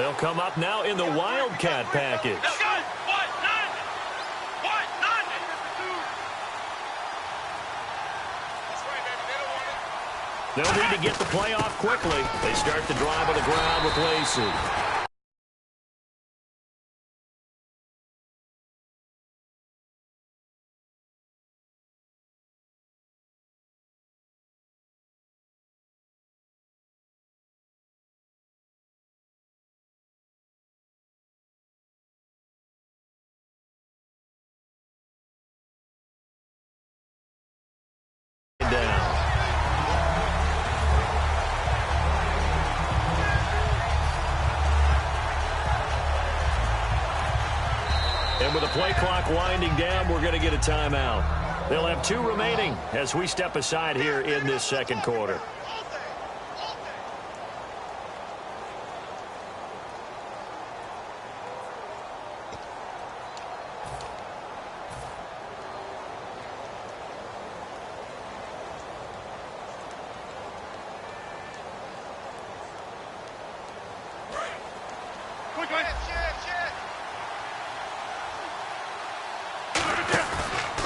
They'll come up now in the Wildcat package. They'll need to get the play off quickly. They start the drive on the ground with Lacey. And with the play clock winding down, we're going to get a timeout. They'll have 2 remaining as we step aside here in this second quarter.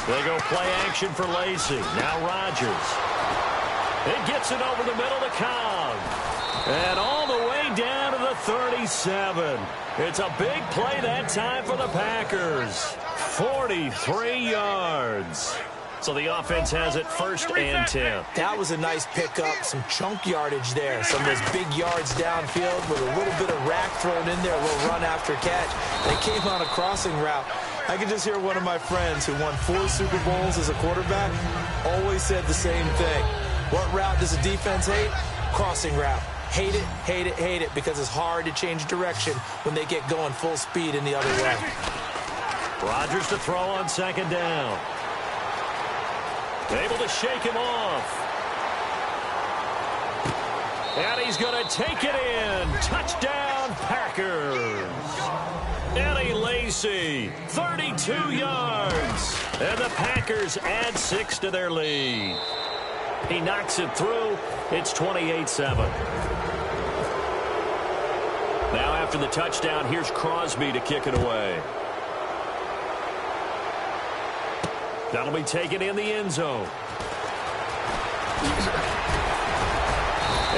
They go play action for Lacey. Now Rodgers. It gets it over the middle to Cobb. And all the way down to the 37. It's a big play that time for the Packers. 43 yards. So the offense has it 1st and 10. That was a nice pickup, some chunk yardage there. Some of those big yards downfield with a little bit of rack thrown in there, a little run after catch. They came on a crossing route. I can just hear one of my friends who won 4 Super Bowls as a quarterback always said the same thing. What route does a defense hate? Crossing route. Hate it, hate it, hate it, because it's hard to change direction when they get going full speed in the other way. Rodgers to throw on 2nd down. Able to shake him off. And he's going to take it in. Touchdown, Packers. Eddie Lacey, 32 yards. And the Packers add 6 to their lead. He knocks it through. It's 28-7. Now after the touchdown, here's Crosby to kick it away. That'll be taken in the end zone.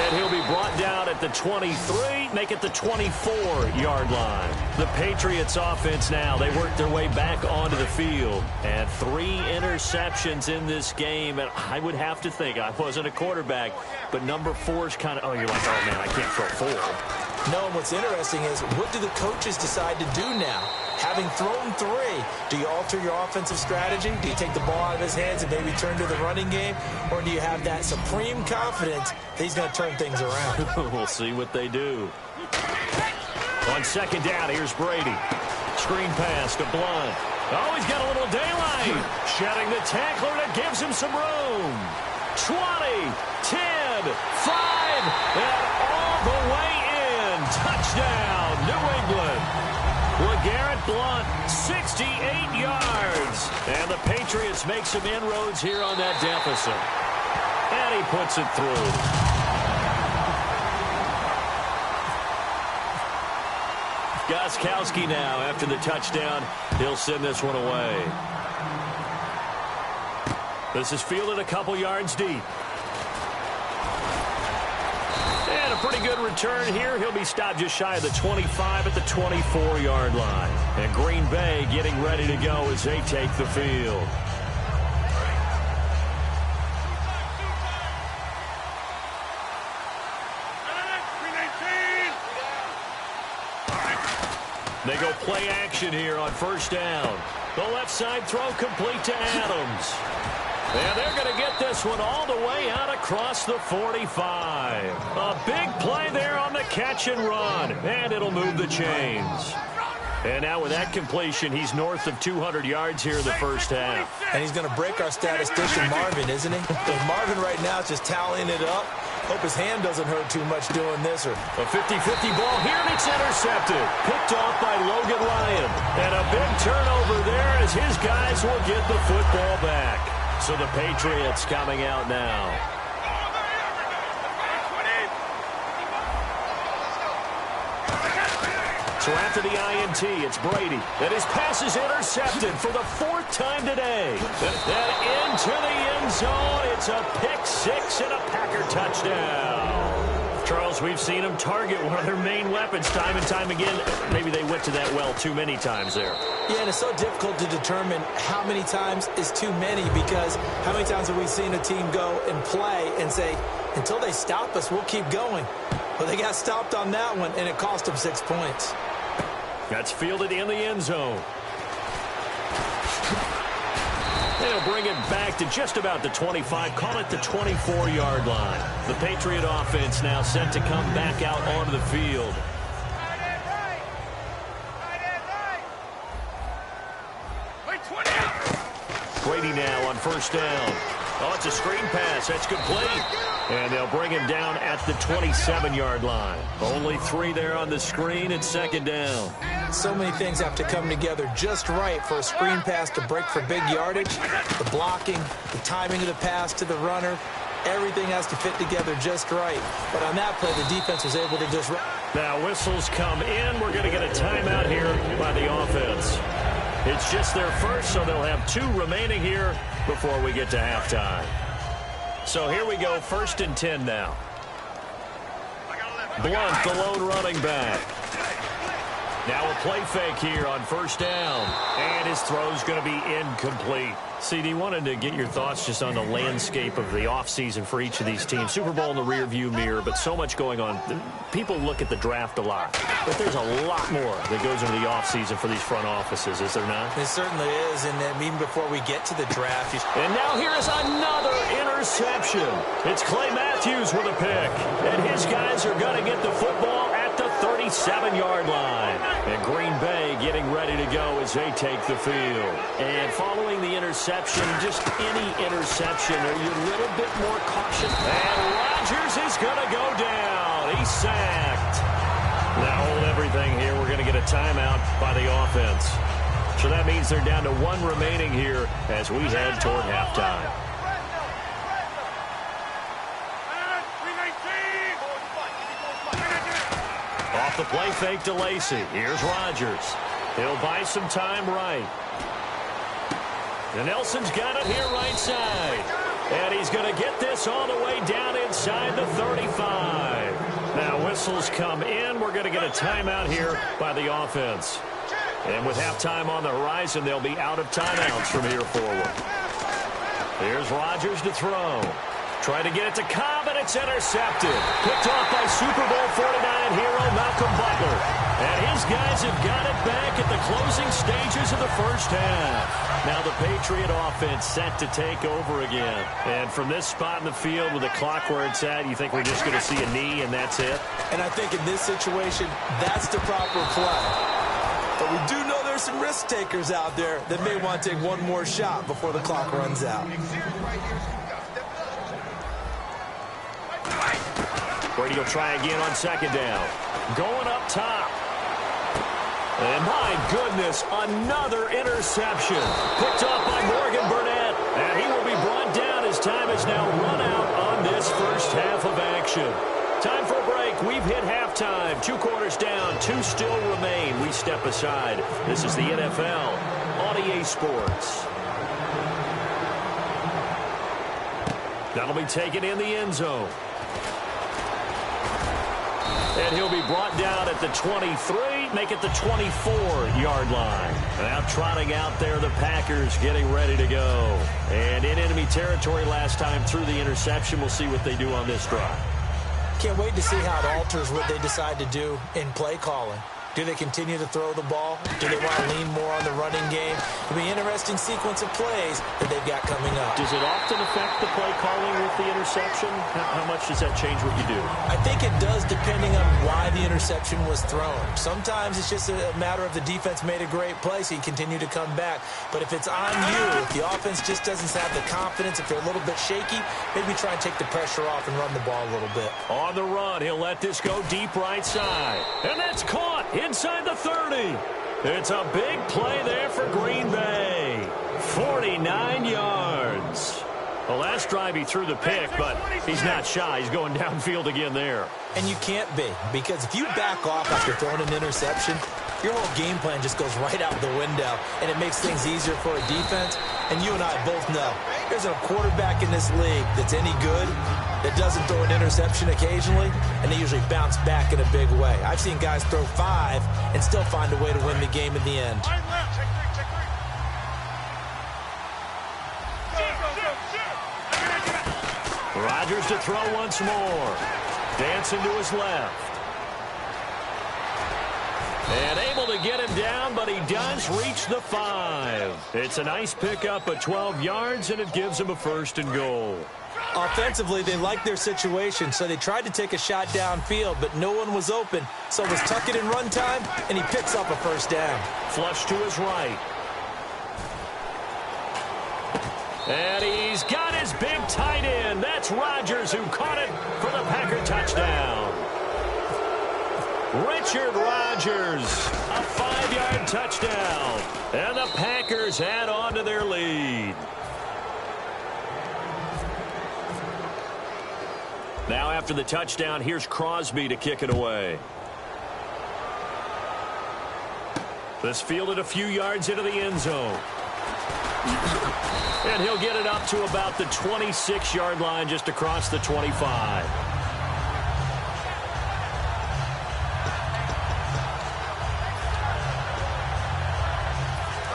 And he'll be brought down at the 23, make it the 24-yard line. The Patriots offense now, they work their way back onto the field. And 3 interceptions in this game. And I would have to think, I wasn't a quarterback, but number 4 is kind of, oh, you're like, oh, man, I can't throw 4. No, and what's interesting is, what do the coaches decide to do now? Having thrown 3, do you alter your offensive strategy? Do you take the ball out of his hands and maybe turn to the running game? Or do you have that supreme confidence that he's going to turn things around? We'll see what they do. On 2nd down, here's Brady. Screen pass to Blunt. Oh, he's got a little daylight. Shedding the tackler that gives him some room. 20, 10, 5, and all the way in. Touchdown, New England. LeGarrette Blunt, 68 yards. And the Patriots make some inroads here on that deficit. And he puts it through. Gostkowski now, after the touchdown, he'll send this one away. This is fielded a couple yards deep. And a pretty good return here. He'll be stopped just shy of the 25 at the 24-yard line. And Green Bay getting ready to go as they take the field. They go play action here on 1st down. The left side throw complete to Adams. And they're going to get this one all the way out across the 45. A big play there on the catch and run. And it'll move the chains. And now with that completion, he's north of 200 yards here in the first half. And he's going to break our statistician Marvin, isn't he? Marvin right now is just tallying it up. Hope his hand doesn't hurt too much doing this. Or a 50-50 ball here, and it's intercepted. Picked off by Logan Ryan. And a big turnover there as his guys will get the football back. So the Patriots coming out now. So after the INT, it's Brady. And his pass is intercepted for the 4th time today. Then into the end zone. It's a pick six and a Packer touchdown. Charles, we've seen him target one of their main weapons time and time again. Maybe they went to that well too many times there. Yeah, and it's so difficult to determine how many times is too many, because how many times have we seen a team go and play and say, until they stop us, we'll keep going. Well, they got stopped on that one, and it cost them 6 points. That's fielded in the end zone. They'll bring it back to just about the 25, call it the 24-yard line. The Patriot offense now set to come back out onto the field. Brady now on first down. Oh, it's a screen pass. That's complete. And they'll bring him down at the 27-yard line. Only 3 there on the screen. It's second down. So many things have to come together just right for a screen pass to break for big yardage. The blocking, the timing of the pass to the runner, everything has to fit together just right. But on that play, the defense was able to just run. Now whistles come in. We're going to get a timeout here by the offense. It's just their first, so they'll have 2 remaining here before we get to halftime. So here we go, 1st and 10 now. Blunt, the lone running back. Now a play fake here on first down. And his throw's going to be incomplete. CD, wanted to get your thoughts just on the landscape of the offseason for each of these teams. Super Bowl in the rearview mirror, but so much going on. People look at the draft a lot, but there's a lot more that goes into the offseason for these front offices, is there not? It certainly is, and even before we get to the draft. And now here is another interception. It's Clay Matthews with a pick, and his guys are going to get the football at the 37-yard line. And Green Bay getting ready to go as they take the field. And following the interception, just any interception, are you a little bit more cautious? And Rodgers is going to go down. He's sacked. Now hold everything here. We're going to get a timeout by the offense. So that means they're down to 1 remaining here as we head toward halftime. Off the play fake to Lacy. Here's Rodgers. He'll buy some time right. And Nelson's got it here right side. And he's going to get this all the way down inside the 35. Now whistles come in. We're going to get a timeout here by the offense. And with halftime on the horizon, they'll be out of timeouts from here forward. Here's Rodgers to throw. Trying to get it to Cobb, and it's intercepted. Picked off by Super Bowl 49 hero Malcolm Butler. And his guys have got it back at the closing stages of the first half. Now the Patriot offense set to take over again. And from this spot in the field with the clock where it's at, you think we're just going to see a knee and that's it? And I think in this situation, that's the proper play. But we do know there's some risk takers out there that may want to take one more shot before the clock runs out. Brady will try again on second down. Going up top. And my goodness, another interception. Picked off by Morgan Burnett. And he will be brought down as time is now run out on this first half of action. Time for a break. We've hit halftime. 2 quarters down. 2 still remain. We step aside. This is the NFL on EA Sports. That'll be taken in the end zone. And he'll be brought down at the 23, make it the 24-yard line. Now trotting out there, the Packers getting ready to go. And in enemy territory last time through the interception. We'll see what they do on this drive. Can't wait to see how it alters what they decide to do in play calling. Do they continue to throw the ball? Do they want to lean more on the running game? It'll be an interesting sequence of plays that they've got coming up. Does it often affect the play calling with the interception? How much does that change what you do? I think it does, depending on why the interception was thrown. Sometimes it's just a matter of the defense made a great play, so you continue to come back. But if it's on you, if the offense just doesn't have the confidence, if they're a little bit shaky, maybe try and take the pressure off and run the ball a little bit. On the run, he'll let this go deep right side. And that's caught inside the 30. It's a big play there for Green Bay. 49 yards. Well, last drive he threw the pick, but he's not shy. He's going downfield again there. And you can't be, because if you back off after throwing an interception, your whole game plan just goes right out the window, and it makes things easier for a defense. And you and I both know there's a quarterback in this league that's any good that doesn't throw an interception occasionally, and they usually bounce back in a big way. I've seen guys throw 5 and still find a way to win the game in the end. Rodgers to throw once more. Dancing to his left. And able to get him down, but he does reach the 5. It's a nice pickup of 12 yards, and it gives him a 1st and goal. Offensively, they liked their situation, so they tried to take a shot downfield, but no one was open. So it was tuck it in run time, and he picks up a 1st down. Flush to his right. And he's got his big tight end. That's Rodgers who caught it for the Packer touchdown. Richard Rodgers, a 5-yard touchdown. And the Packers add on to their lead. Now after the touchdown, here's Crosby to kick it away. This fielded a few yards into the end zone. And he'll get it up to about the 26-yard line, just across the 25.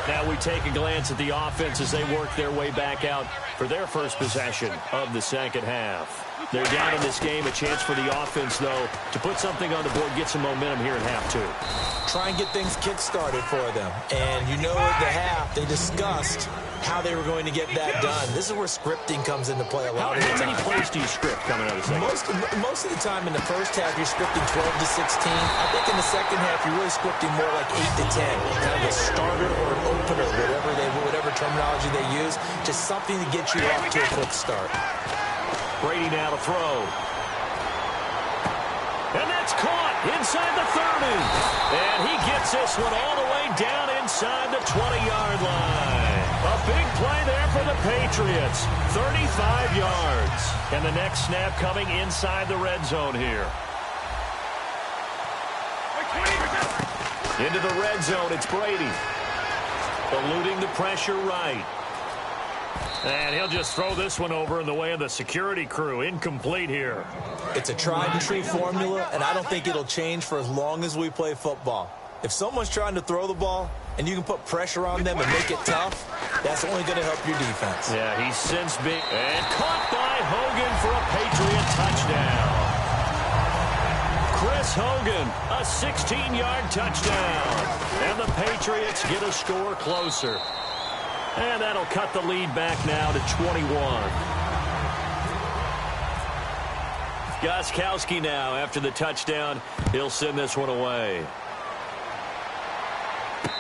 Now we take a glance at the offense as they work their way back out for their first possession of the second half. They're down in this game. A chance for the offense, though, to put something on the board, get some momentum here in half 2. Try and get things kick-started for them. And you know at the half, they discussed how they were going to get that done. This is where scripting comes into play a lot of the time. How many plays do you script coming out of the second? Most of the time in the first half, you're scripting 12 to 16. I think in the second half, you're really scripting more like 8 to 10. Kind of a starter or an opener, whatever terminology they use. Just something to get you off to a quick start. Brady now to throw. And that's caught inside the 30. And he gets this one all the way down inside the 20-yard line. A big play there for the Patriots. 35 yards. And the next snap coming inside the red zone here. Into the red zone, it's Brady. Eluding the pressure right. And he'll just throw this one over in the way of the security crew. Incomplete here. It's a tried-and-true formula, and I don't think it'll change for as long as we play football. If someone's trying to throw the ball and you can put pressure on them and make it tough, that's only going to help your defense. Yeah, he's since been... And caught by Hogan for a Patriot touchdown. Chris Hogan, a 16-yard touchdown. And the Patriots get a score closer. And that'll cut the lead back now to 21. Gostkowski now after the touchdown. He'll send this one away.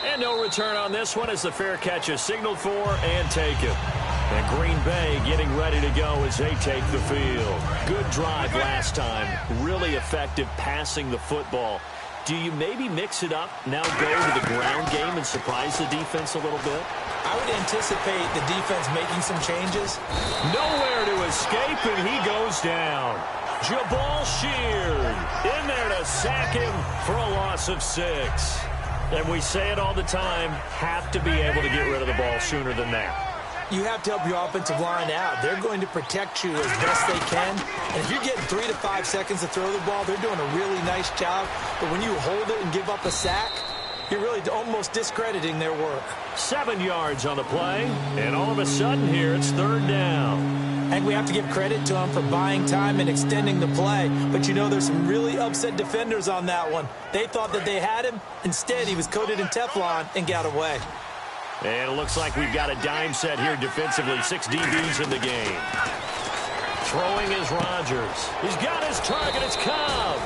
And no return on this one as the fair catch is signaled for and taken. And Green Bay getting ready to go as they take the field. Good drive last time. Really effective passing the football. Do you maybe mix it up, now go to the ground game and surprise the defense a little bit? I would anticipate the defense making some changes. Nowhere to escape, and he goes down. Jabal Sheard in there to sack him for a loss of 6. And we say it all the time, have to be able to get rid of the ball sooner than that. You have to help your offensive line out. They're going to protect you as best they can. And if you're getting 3 to 5 seconds to throw the ball, they're doing a really nice job. But when you hold it and give up a sack, you're really almost discrediting their work. 7 yards on the play. And all of a sudden here, it's 3rd down. And we have to give credit to them for buying time and extending the play. But you know, there's some really upset defenders on that one. They thought that they had him. Instead, he was coated in Teflon and got away. And it looks like we've got a dime set here defensively. 6 DBs in the game. Throwing is Rodgers. He's got his target. It's Cobb.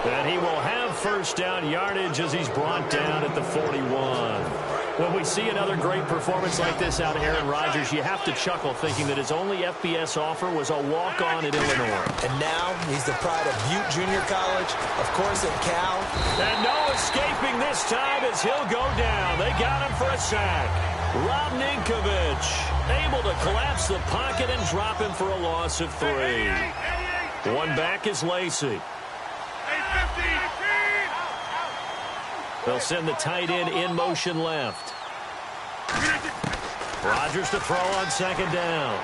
And he will have 1st down yardage as he's brought down at the 41. When we see another great performance like this out of Aaron Rodgers, you have to chuckle thinking that his only FBS offer was a walk-on at Illinois. And now he's the pride of Butte Junior College, of course at Cal. And no escaping this time as he'll go down. They got him for a sack. Able to collapse the pocket and drop him for a loss of 3. One back is Lacey. They'll send the tight end in motion left. Rodgers to throw on second down.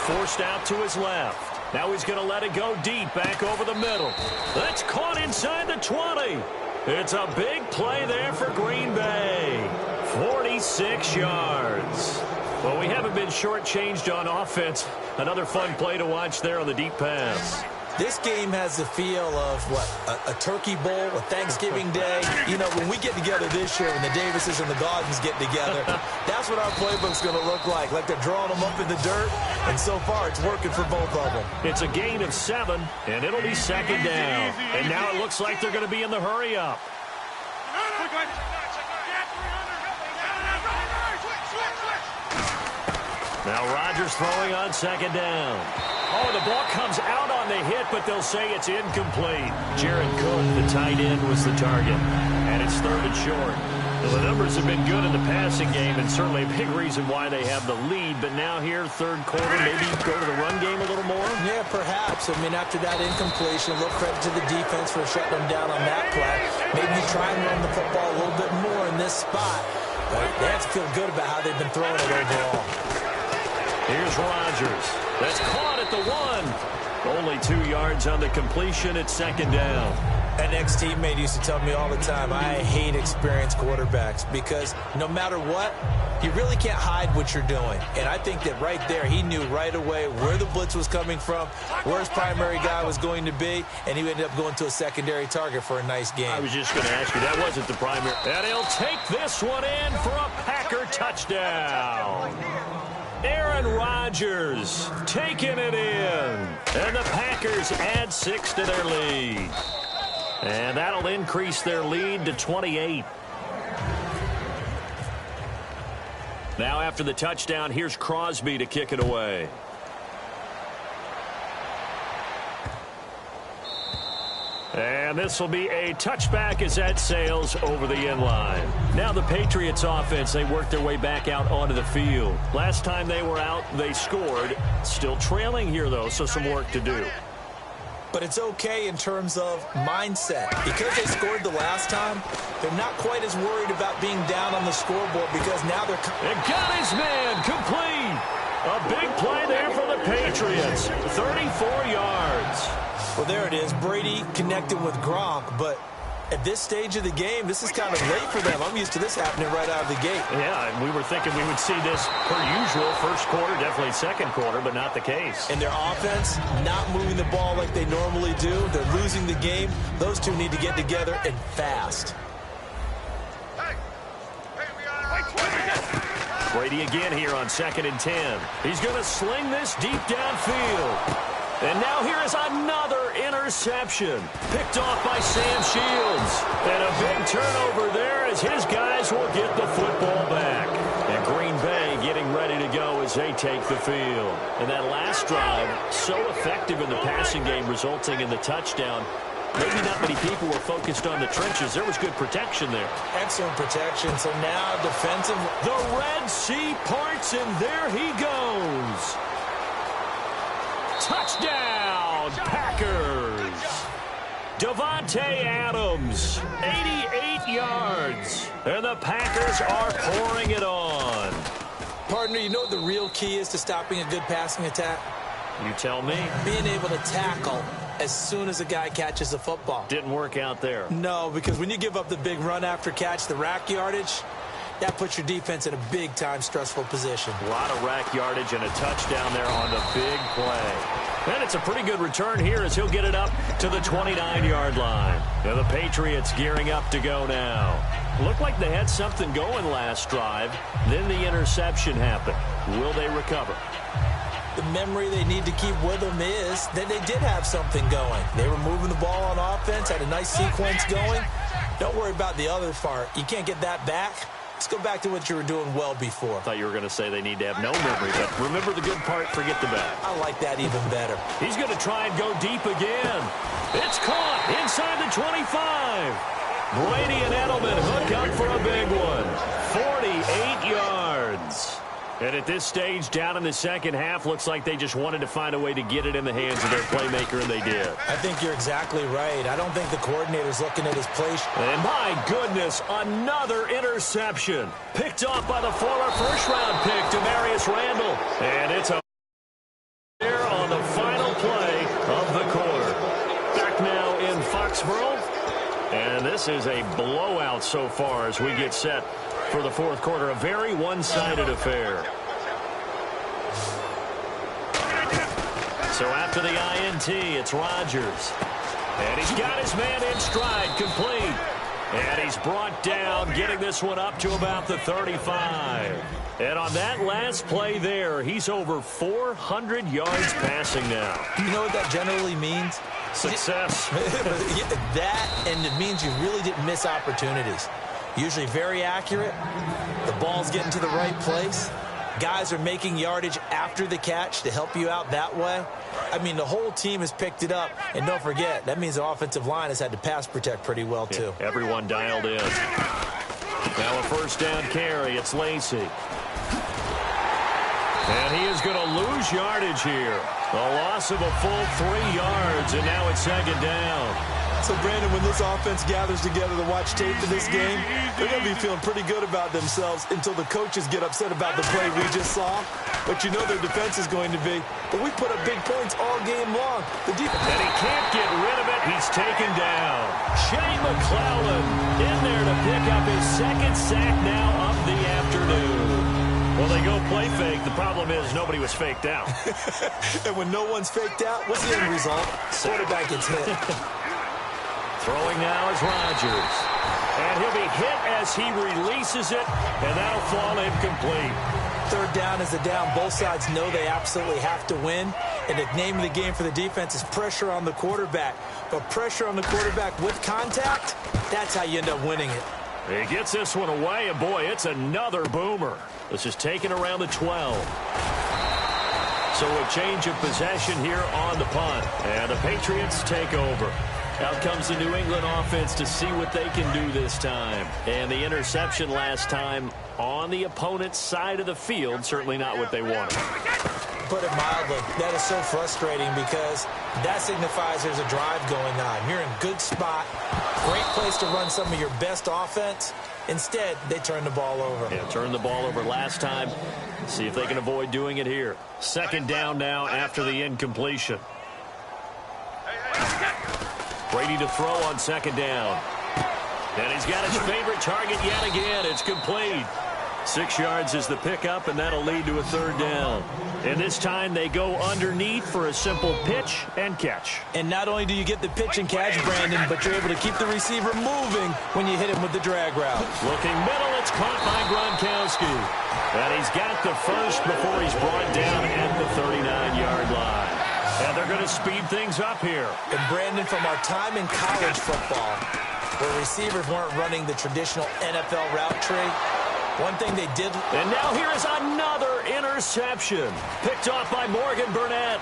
Forced out to his left. Now he's going to let it go deep back over the middle. That's caught inside the 20. It's a big play there for Green Bay. 46 yards. Well, we haven't been shortchanged on offense. Another fun play to watch there on the deep pass. This game has the feel of, a turkey bowl, a Thanksgiving day. You know, when we get together this year, when the Davises and the Gaudens get together, that's what our playbook's going to look like. Like they're drawing them up in the dirt, and so far it's working for both of them. It's a gain of 7, and it'll be second down. And now it looks like they're going to be in the hurry-up. Now Rodgers throwing on second down. Oh, the ball comes out on the hit, but they'll say it's incomplete. Jared Cook, the tight end, was the target. And it's 3rd and short. Well, the numbers have been good in the passing game, and certainly a big reason why they have the lead. But now here, 3rd quarter, maybe go to the run game a little more? Yeah, perhaps. I mean, after that incompletion, a little credit to the defense for shutting them down on that play. Maybe try and run the football a little bit more in this spot. But they have to feel good about how they've been throwing it overall. Here's Rodgers. That's caught at the 1. Only 2 yards on the completion at second down. An ex-teammate used to tell me all the time, I hate experienced quarterbacks because no matter what, you really can't hide what you're doing. And I think that right there, he knew right away where the blitz was coming from, where his primary guy was going to be, and he ended up going to a secondary target for a nice game. I was just going to ask you, that wasn't the primary. And he'll take this one in for a Packer touchdown. Aaron Rodgers taking it in. And the Packers add 6 to their lead. And that'll increase their lead to 28. Now after the touchdown, here's Crosby to kick it away. And this will be a touchback as that sails over the end line. Now the Patriots offense, they worked their way back out onto the field. Last time they were out, they scored. Still trailing here, though, so some work to do. But it's okay in terms of mindset. Because they scored the last time, they're not quite as worried about being down on the scoreboard because now they're... And got his man complete. A big play there for the Patriots. 34 yards. Well, there it is. Brady connecting with Gronk, but at this stage of the game, this is kind of late for them. I'm used to this happening right out of the gate. Yeah, we were thinking we would see this per usual. First quarter, definitely second quarter, but not the case. And their offense not moving the ball like they normally do. They're losing the game. Those two need to get together and fast. Brady again here on 2nd and 10. He's going to sling this deep downfield. And now here is another interception. Picked off by Sam Shields. And a big turnover there as his guys will get the football back. And Green Bay getting ready to go as they take the field. And that last drive, so effective in the passing game, resulting in the touchdown. Maybe not many people were focused on the trenches. There was good protection there. Excellent protection. So now defensive. The Red Sea parts, and there he goes. Touchdown, Packers. Devontae Adams, 88 yards. And the Packers are pouring it on. Partner, you know what the real key is to stopping a good passing attack? You tell me. Being able to tackle as soon as a guy catches the football. Didn't work out there. No, because when you give up the big run after catch, the rack yardage, that puts your defense in a big-time stressful position. A lot of rack yardage and a touchdown there on the big play. And it's a pretty good return here as he'll get it up to the 29-yard line. Now the Patriots gearing up to go now. Looked like they had something going last drive. Then the interception happened. Will they recover? The memory they need to keep with them is that they did have something going. They were moving the ball on offense, had a nice sequence going. Don't worry about the other part. You can't get that back. Let's go back to what you were doing well before. I thought you were going to say they need to have no memory, but remember the good part, forget the bad. I like that even better. He's going to try and go deep again. It's caught inside the 25. Brady and Edelman hook up for a big one. 48 And at this stage, down in the second half, looks like they just wanted to find a way to get it in the hands of their playmaker, and they did. I think you're exactly right. I don't think the coordinator's looking at his play. And my goodness, another interception. Picked off by the former first-round pick, Demarius Randall. And it's a there on the final play of the quarter. Back now in Foxborough. And this is a blowout so far as we get set for the fourth quarter. A very one-sided affair. So after the INT, it's Rodgers. And he's got his man in stride, complete. And he's brought down, getting this one up to about the 35. And on that last play there, he's over 400 yards passing now. You know what that generally means? Success. That, and it means you really didn't miss opportunities. Usually very accurate. The ball's getting to the right place. Guys are making yardage after the catch to help you out that way. I mean, the whole team has picked it up. And don't forget, that means the offensive line has had to pass protect pretty well, too. Yeah, everyone dialed in. Now a first down carry. It's Lacey. And he is going to lose yardage here. A loss of a full 3 yards, and now it's second down. So, Brandon, when this offense gathers together to watch tape of this game, they're going to be feeling pretty good about themselves until the coaches get upset about the play we just saw. But you know their defense is going to be. But we put up big points all game long. The defense. And he can't get rid of it. He's taken down. Shane McClellan in there to pick up his second sack now of the afternoon. Well, they go play fake. The problem is nobody was faked out. And when no one's faked out, what's the end result? Quarterback gets hit. Throwing now is Rodgers. And he'll be hit as he releases it, and that'll fall incomplete. Third down is a down. Both sides know they absolutely have to win. And the name of the game for the defense is pressure on the quarterback. But pressure on the quarterback with contact, that's how you end up winning it. He gets this one away, and boy, it's another boomer. This is taken around the 12. So a change of possession here on the punt. And the Patriots take over. Out comes the New England offense to see what they can do this time. And the interception last time on the opponent's side of the field, certainly not what they wanted. Put it mildly, that is so frustrating because that signifies there's a drive going on. You're in a good spot, great place to run some of your best offense. Instead, they turn the ball over. Yeah, turned the ball over last time. See if they can avoid doing it here. Second down now after the incompletion. Brady to throw on second down. And he's got his favorite target yet again. It's complete. 6 yards is the pickup, and that'll lead to a third down. And this time they go underneath for a simple pitch and catch. And not only do you get the pitch and catch, Brandon, but you're able to keep the receiver moving when you hit him with the drag route. Looking middle, it's caught by Gronkowski. And he's got the first before he's brought down at the 39-yard line. And they're going to speed things up here. And, Brandon, from our time in college football, where receivers weren't running the traditional NFL route tree, one thing they did. And now here is another interception. Picked off by Morgan Burnett.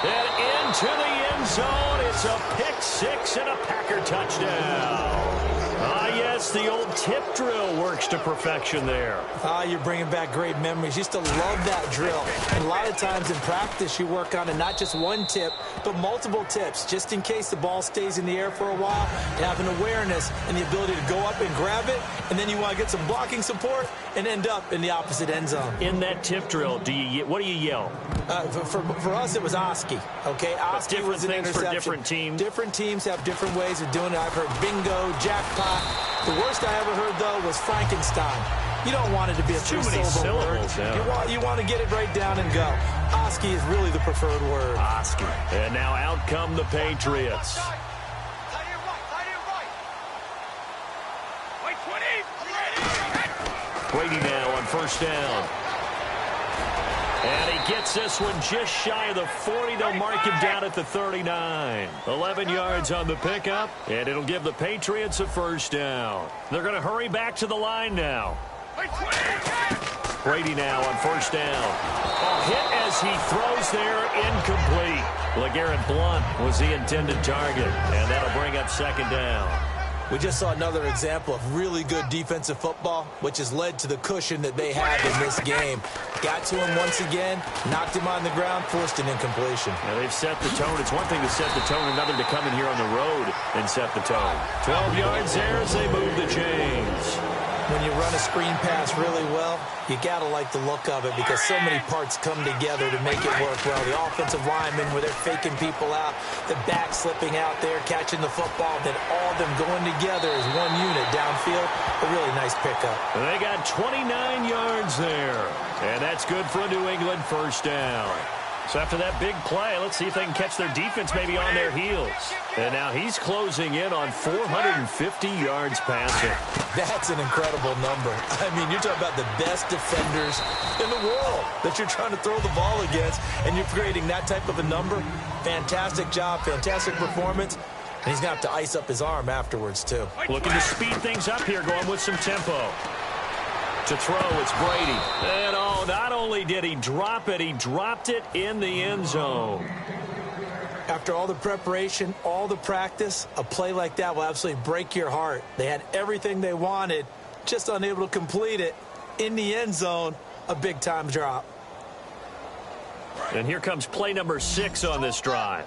And into the end zone. It's a pick six and a Packer touchdown. Ah, yes, the old tip drill works to perfection there. Ah, you're bringing back great memories. Used to love that drill. And a lot of times in practice, you work on it, not just one tip, but multiple tips, just in case the ball stays in the air for a while. You have an awareness and the ability to go up and grab it, and then you want to get some blocking support and end up in the opposite end zone. In that tip drill, what do you yell? For us, it was Oski. Okay, Oski was an interception. For different teams. Different teams have different ways of doing it. I've heard bingo, jackpot. The worst I ever heard, though, was Frankenstein. You don't want it to be a too many syllables. Yeah. You want to get it right down and go. Oski is really the preferred word. Oski. And now out come the Patriots. Brady now on first down. And he gets this one just shy of the 40. They'll mark him down at the 39. 11 yards on the pickup, and it'll give the Patriots a first down. They're going to hurry back to the line now. Brady now on first down. A hit as he throws there, incomplete. LeGarrette Blount was the intended target, and that'll bring up second down. We just saw another example of really good defensive football, which has led to the cushion that they have in this game. Got to him once again, knocked him on the ground, forced an incompletion. Now they've set the tone. It's one thing to set the tone, another to come in here on the road and set the tone. 12 yards there as they move the chains. When you run a screen pass really well, you got to like the look of it because so many parts come together to make it work well. The offensive linemen, where they're faking people out, the back slipping out there, catching the football, then all of them going together as one unit downfield. A really nice pickup. They got 29 yards there, and that's good for a New England first down. So after that big play, let's see if they can catch their defense maybe on their heels. And now he's closing in on 450 yards passing. That's an incredible number. I mean, you're talking about the best defenders in the world that you're trying to throw the ball against, and you're creating that type of a number. Fantastic job, fantastic performance. And he's going to have to ice up his arm afterwards, too. Looking to speed things up here, going with some tempo. To throw, it's Brady. And oh, not only did he drop it, he dropped it in the end zone. After all the preparation, all the practice, a play like that will absolutely break your heart. They had everything they wanted, just unable to complete it. In the end zone, a big-time drop. And here comes play number 6 on this drive.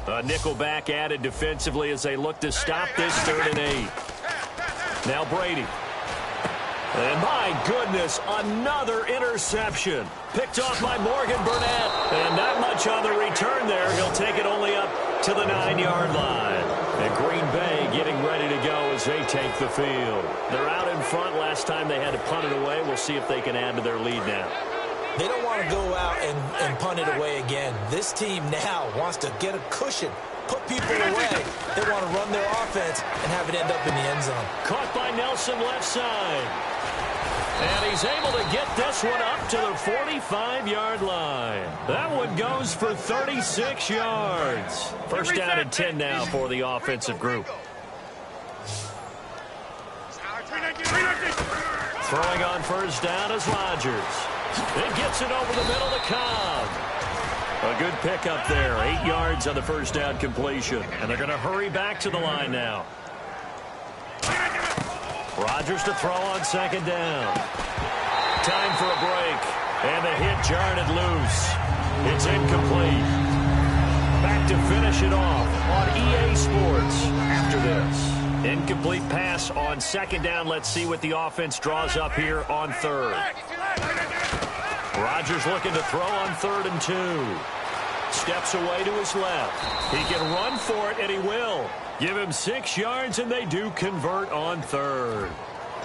A nickelback added defensively as they look to stop this 3rd and 8. Now Brady. And my goodness, another interception. Picked off by Morgan Burnett. And not much on the return there. He'll take it only up to the 9-yard line. And Green Bay getting ready to go as they take the field. They're out in front. Last time they had to punt it away. We'll see if they can add to their lead now. They don't want to go out and punt it away again. This team now wants to get a cushion, put people away. They want to run their offense and have it end up in the end zone. Caught by Nelson left side. And he's able to get this one up to the 45-yard line. That one goes for 36 yards. First down and 10 now for the offensive group. Throwing on first down is Rodgers. It gets it over the middle to Cobb. A good pickup there. 8 yards on the first down completion. And they're going to hurry back to the line now. Rodgers to throw on second down. Time for a break. And the hit jarred it loose. It's incomplete. Back to finish it off on EA Sports after this. Incomplete pass on second down. Let's see what the offense draws up here on 3rd. Rodgers looking to throw on 3rd and 2. Steps away to his left. He can run for it, and he will. Give him 6 yards, and they do convert on 3rd.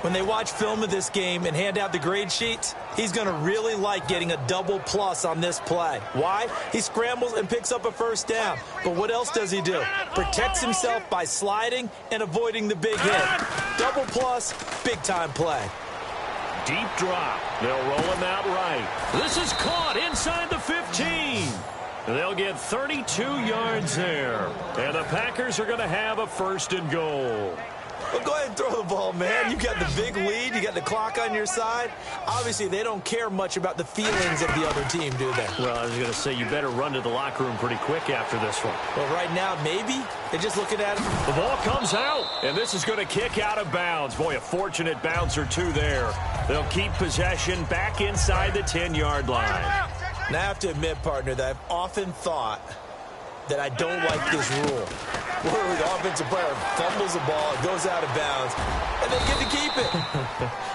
When they watch film of this game and hand out the grade sheets, he's going to really like getting a double plus on this play. Why? He scrambles and picks up a first down. But what else does he do? Protects himself by sliding and avoiding the big hit. Double plus, big-time play. Deep drop. They'll roll him out right. This is caught inside the 15. They'll get 32 yards there. And the Packers are going to have a 1st and goal. Well, go ahead and throw the ball, man. You got the big lead. You got the clock on your side. Obviously, they don't care much about the feelings of the other team, do they? Well, I was going to say, you better run to the locker room pretty quick after this one. Well, right now, maybe. They're just looking at it. The ball comes out, and this is going to kick out of bounds. Boy, a fortunate bounce or two there. They'll keep possession back inside the 10-yard line. Now, I have to admit, partner, that I've often thought that I don't like this rule, where the offensive player fumbles the ball, it goes out of bounds, and they get to keep it.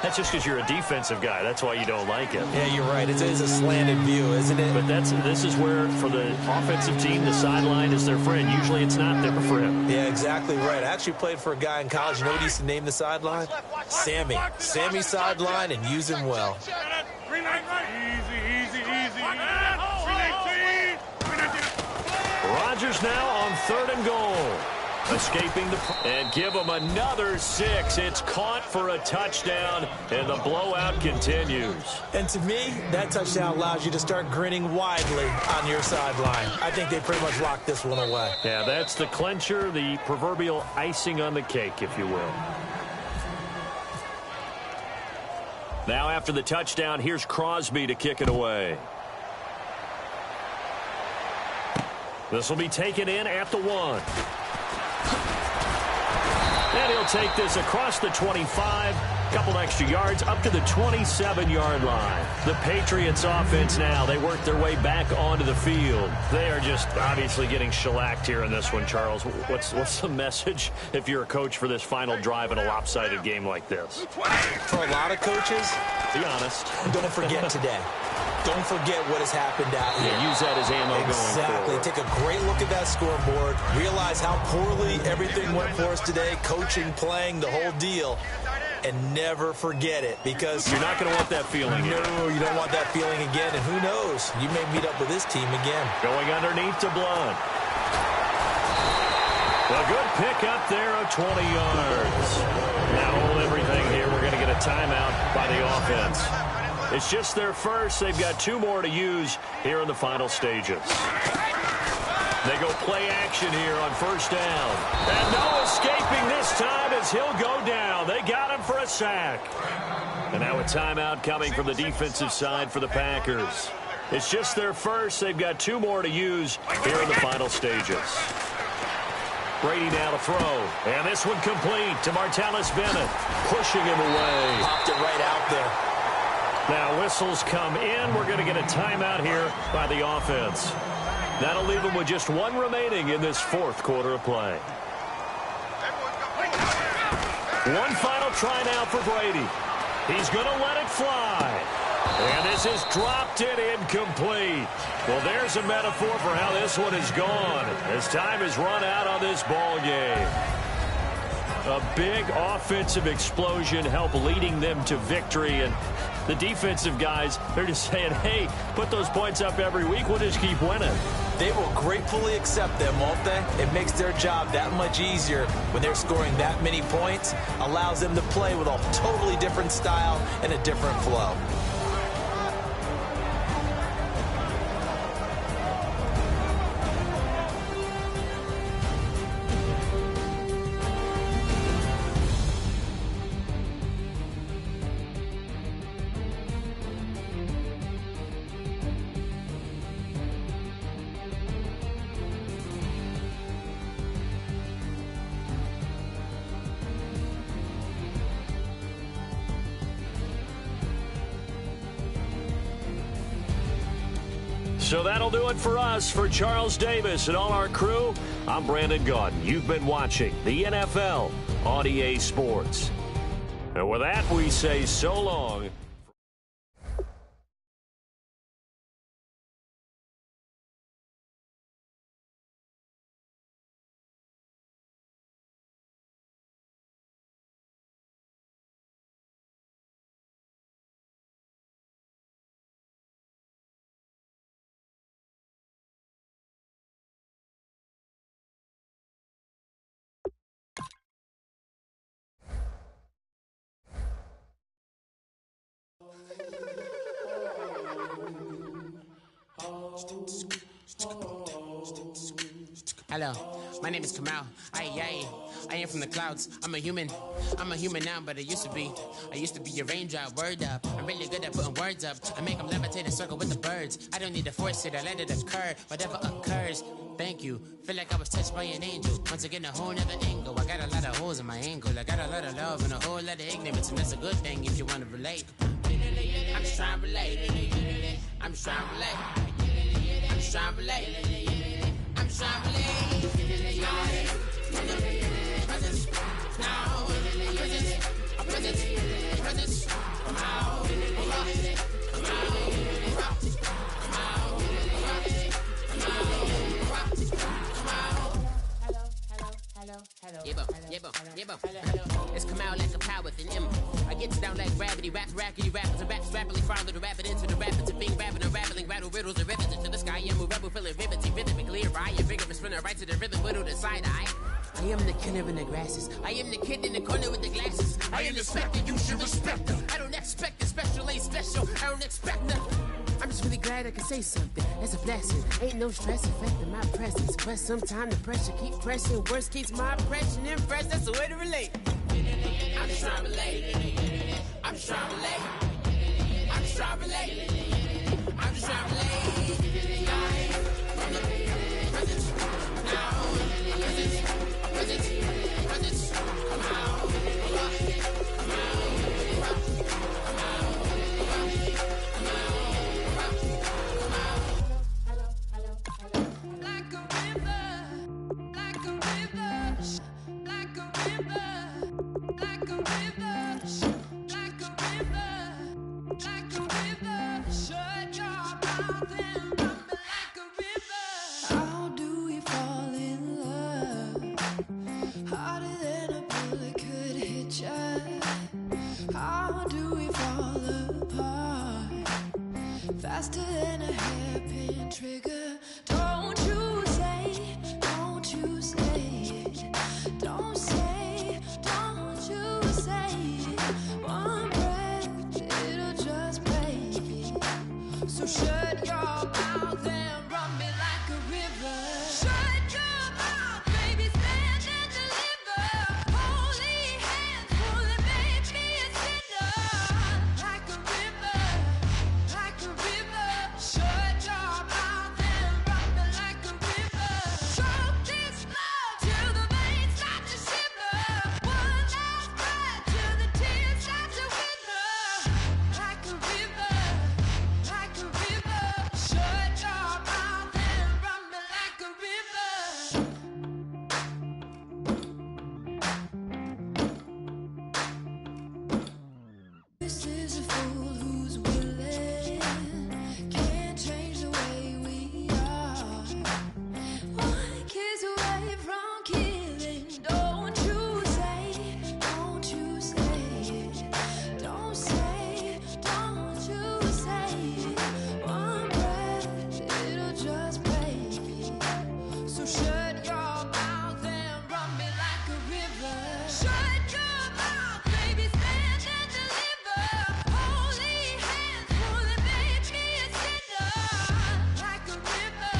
That's just because you're a defensive guy. That's why you don't like it. Yeah, you're right. It's a slanted view, isn't it? But this is where, for the offensive team, the sideline is their friend. Usually it's not there for him. Yeah, exactly right. I actually played for a guy in college. You know what he used to name the sideline? Sammy. Sammy sideline, and use him well. Rodgers now on 3rd and goal. Escaping and give him another 6. It's caught for a touchdown, and the blowout continues. And to me, that touchdown allows you to start grinning widely on your sideline. I think they pretty much locked this one away. Yeah, that's the clincher, the proverbial icing on the cake, if you will. Now after the touchdown, here's Crosby to kick it away. This will be taken in at the 1. And he'll take this across the 25, couple extra yards, up to the 27-yard line. The Patriots offense now, they work their way back onto the field. They are just obviously getting shellacked here in this one, Charles. What's the message if you're a coach for this final drive in a lopsided game like this? For a lot of coaches, be honest. Don't forget today. Don't forget what has happened out here. Yeah, use that as ammo going forward. Exactly. Take a great look at that scoreboard. Realize how poorly everything went for us today. Coaching, playing, the whole deal. And never forget it, because you're not going to want that feeling again. No, you don't want that feeling again. And who knows? You may meet up with this team again. Going underneath to Blunt. A good pick up there of 20 yards. Now hold everything here. We're going to get a timeout by the offense. It's just their first. They've got 2 more to use here in the final stages. They go play action here on first down. And no escaping this time as he'll go down. They got him for a sack. And now a timeout coming from the defensive side for the Packers. It's just their first. They've got 2 more to use here in the final stages. Brady now to throw. And this one complete to Martellus Bennett. Pushing him away. Popped it right out there. Now whistles come in. We're going to get a timeout here by the offense. That'll leave them with just 1 remaining in this 4th quarter of play. One final try now for Brady. He's going to let it fly. And this is dropped in incomplete. Well, there's a metaphor for how this one is gone as time has run out on this ball game. A big offensive explosion helped leading them to victory. And the defensive guys, they're just saying, hey, put those points up every week. We'll just keep winning. They will gratefully accept them, won't they? It makes their job that much easier when they're scoring that many points. Allows them to play with a totally different style and a different flow. So that'll do it for us. For Charles Davis and all our crew, I'm Brandon Gaudin. You've been watching the NFL on EA Sports. And with that, we say so long. Hello, my name is Kamal. I am from the clouds. I'm a human now, but I used to be a raindrop. Word up, I'm really good at putting words up. I make them levitate and circle with the birds. I don't need to force it, I let it occur. Whatever occurs, thank you. Feel like I was touched by an angel. Once again, a whole nother angle. I got a lot of holes in my angle. I got a lot of love and a whole lot of ignorance, and that's a good thing if you want to relate. I'm just trying to relate. I'm just trying to relate. I'm just trying to relate. I'm just trying to relate. It's come out like a power within him. I get down like gravity, rappers and raps rapidly follow the rapid into the rapids of being rapping and rattling, rattle riddles and rivets into the sky. I'm a rebel feeling rhythmically clear. I am vigorous, running right to the rhythm, widow to side eye. I am the killer in the grasses. I am the kid in the corner with the glasses. I am the specter, you should respect them. I don't expect the special, ain't special. I don't expect nothing. I'm just really glad I can say something. That's a blessing. Ain't no stress affecting my presence. But sometimes the pressure keep pressing. Worst keeps my impression impressed. That's the way to relate. I'm just trying to relate. I'm just trying to relate. I'm just trying to relate. I'm just trying to relate. From the present, now, present, come out. faster than a hairpin trigger. Don't you say, don't you say it. Don't say, don't you say it. One breath, it'll just break it. So shut your mouth and run me like a river. Shut your mouth, baby, stand and deliver. Holy hands pulling, make me a sinner. Like a river, like a river. Shut your mouth and run me like a river. Choke this love till the veins start to shiver. One last breath till the tears start to wither. Like a river, like a river. Shut your mouth and run me like a river. This is a fool who's willing, can't change the way we are. One kiss away from killing. Don't you say, don't you say it. Don't say, don't you say it. One breath, it'll just break it. So shut your mouth and run me like a river. Shut your mouth, baby, stand and deliver. Holy hands pulling, make me a sinner. Like a river,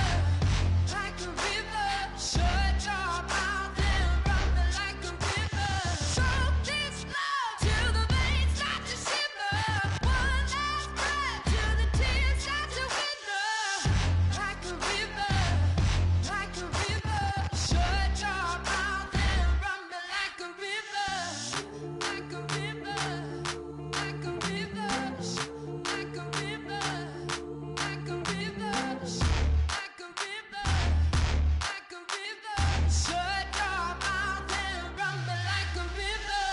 like a river. Shut your mouth and run me like a river. Choke this love till the veins start to shiver. One last breath till the tears start to wither. Like a river, like a river. Shut your mouth and run me like a river. Like a river, like a river. Like a river, like a river. Like a river, like a river. Shut your mouth and run me like a river.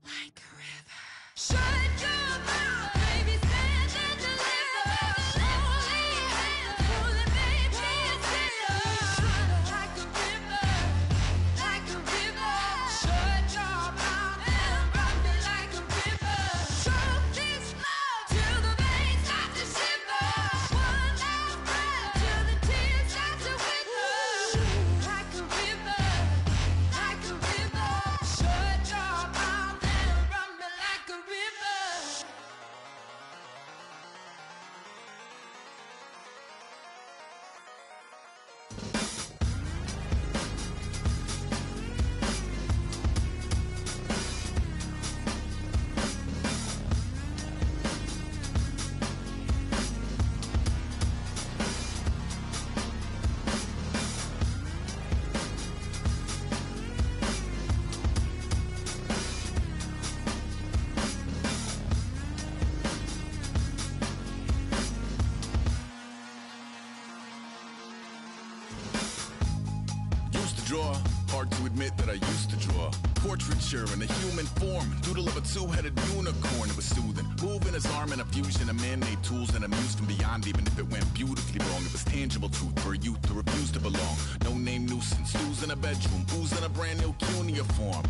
Like a river. Shut your mouth, baby, stand and deliver. Holy hands pulling, make me a sinner. Like a river, like a river. Shut your mouth and run me like a river. Choke this love till the veins start to shiver. One last breath till the tears start to wither. Like a river, like a river. Shut your mouth and run me like a river. Used to draw, hard to admit that I used to draw. Portraiture in a human form, doodle of a two-headed unicorn. It was soothing, moving his arm in a fusion of man-made tools and amused from beyond. Even if it went beautifully wrong, it was tangible truth for a youth who refused to belong. No name nuisance, stews in a bedroom, booze in a brand new cuneiform.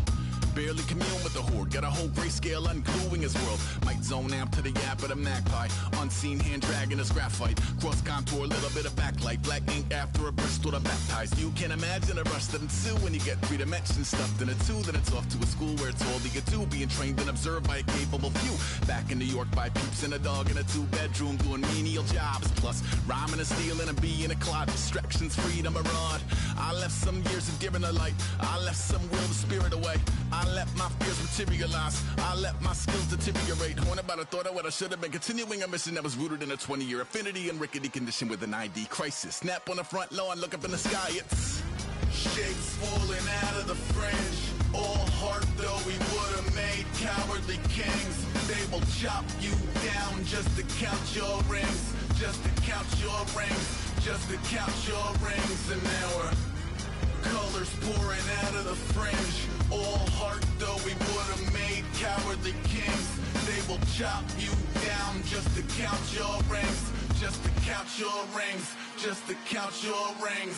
Barely commune with the horde, got a whole grayscale ungluing his world. Might zone amp to the yap of the magpie, unseen hand dragging his graphite. Cross contour, little bit of backlight, black ink after a Bristol to baptize. You can imagine a rush that ensue when you get 3 dimensions stuffed in a 2. Then it's off to a school where it's all that you do, being trained and observed by a capable few. Back in New York by peeps and a dog in a 2-bedroom doing menial jobs. Plus rhyming and stealing and being a clod, distractions, freedom, a rod. I left some years of giving a light, I left some will the spirit away. I let my fears materialize, I let my skills deteriorate. Horn about a thought of what I should have been, continuing a mission that was rooted in a 20-year affinity and rickety condition with an ID crisis. Snap on the front lawn, look up in the sky, it's shapes falling out of the fringe. All heart though we would have made cowardly kings. They will chop you down just to count your rings, just to count your rings, just to count your rings. And now we're colors pouring out of the fringe. All heart though we would have made cowardly kings. They will chop you down just to count your rings, just to count your rings, just to count your rings.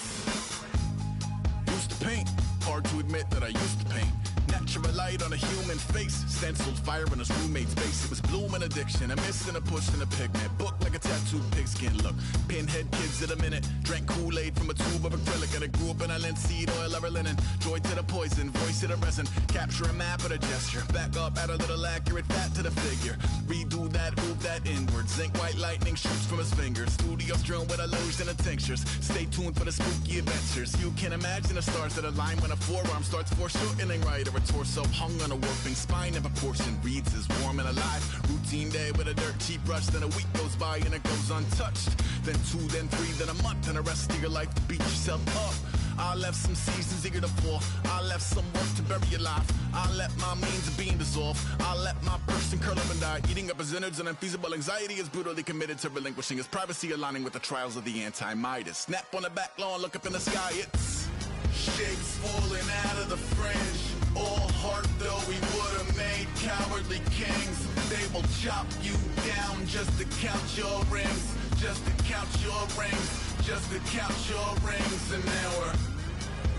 Used to paint, hard to admit that I used to paint. Natural light on a human face, stenciled fire in his roommate's face. It was blooming addiction, a miss and a push and a pigment. Book like a tattooed pigskin look. Pinhead kids in a minute, drank Kool-Aid from a tube of acrylic. And I grew up in a linseed oil ever linen. Joy to the poison, voice to the resin. Capture a map of a gesture. Back up, add a little accurate fat to the figure. Redo that, move that inward. Zinc white lightning shoots from his fingers. Studio strewn with a lotion and tinctures. Stay tuned for the spooky adventures. You can imagine the stars that align when a forearm starts foreshortening right or a torso hung on a warping spine of a portion reads as warm and alive. Routine day with a dirt cheap rush, then a week goes by and it goes untouched. Then 2, then 3, then a month, and the rest of your life to beat yourself up. I left some seasons eager to fall. I left some work to bury your life. I let my means of being dissolve. I let my person curl up and die. Eating up his innards and unfeasible anxiety is brutally committed to relinquishing his privacy, aligning with the trials of the anti-Midas. Snap on the back lawn, look up in the sky, it's shapes falling out of the fringe. All heart though we would've made cowardly kings. They will chop you down just to count your rings, just to count your rings, just to count your rings. And now we're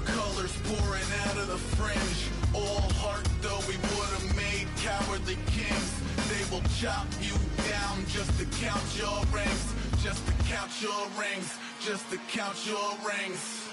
colors pouring out of the fringe. All heart though we would've made cowardly kings. They will chop you down just to count your rings, just to count your rings, just to count your rings.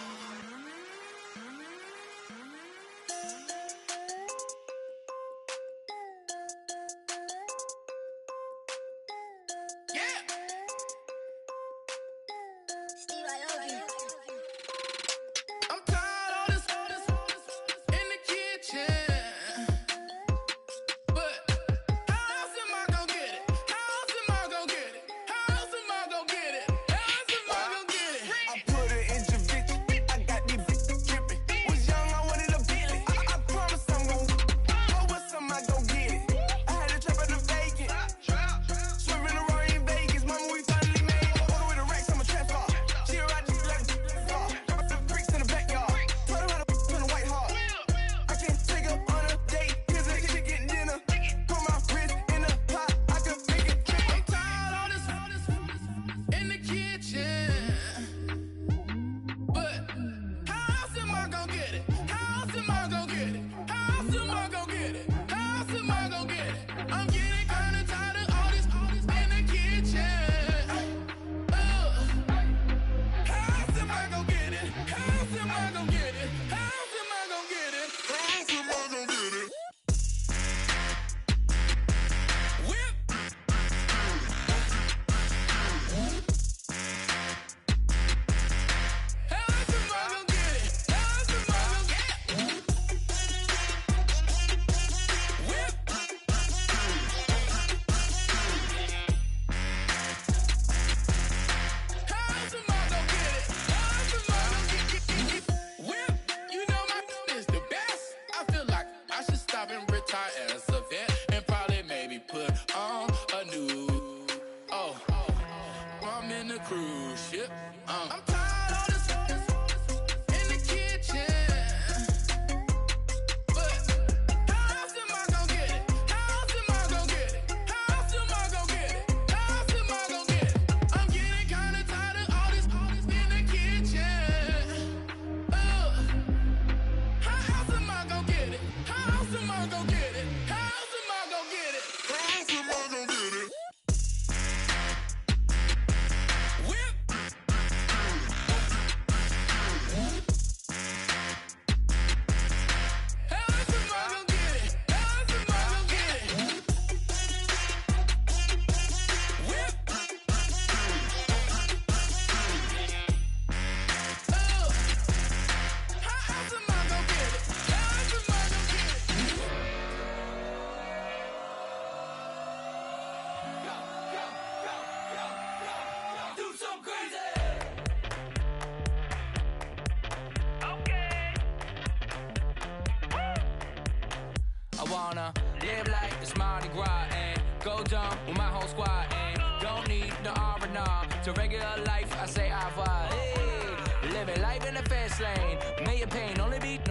Live like it's Mardi Gras and go dumb with my whole squad and don't need no R&R. To regular life, I say au revoir. Hey, living life in the fast lane. May your pain only beat.